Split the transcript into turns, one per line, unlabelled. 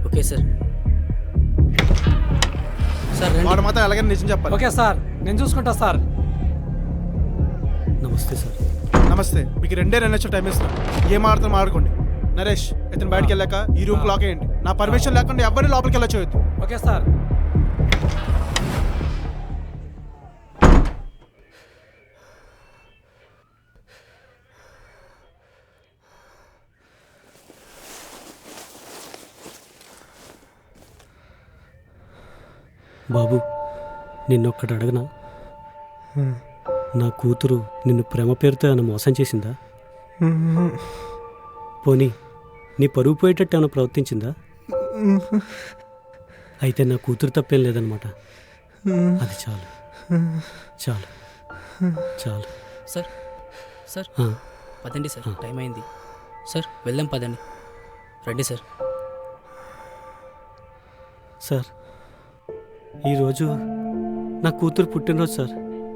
Okay sir. Sir రండి.
వాడు మాత్రం ఎలాగైనా నిజం చెప్పాలి.
ఓకే సార్, నేను చూసుకుంటా సార్.
నమస్తే సార్.
నమస్తే. మీకు 2 నిమిషాలు టైం ఇస్తాను. ఏం ఆడుతాం ఆడుకోండి. నరేష్, ఇతను బయటికి వెళ్ళాక ఈ రూమ్ లాక్ అయ్యండి. నా పర్మిషన్ లేకుండా ఎవరిని లోపలికి వెళ్ళొచ్చు.
Okay sir.
బాబు, నిన్నొక్కటి అడగనా? నా కూతురు నిన్ను ప్రేమ పేరుతో ఏమైనా మోసం చేసిందా? పోనీ నీ పరువు పోయేటట్టు ఏమైనా ప్రవర్తించిందా? అయితే నా కూతురు తప్పేం లేదనమాట. అది చాలు చాలు చాలు.
సార్ సార్
ఆ,
పదండి సార్, టైం అయింది. సార్ వెళ్దాం పదండి. రండి సార్.
సార్, ఈరోజు నా కూతురు పుట్టినరోజు సార్.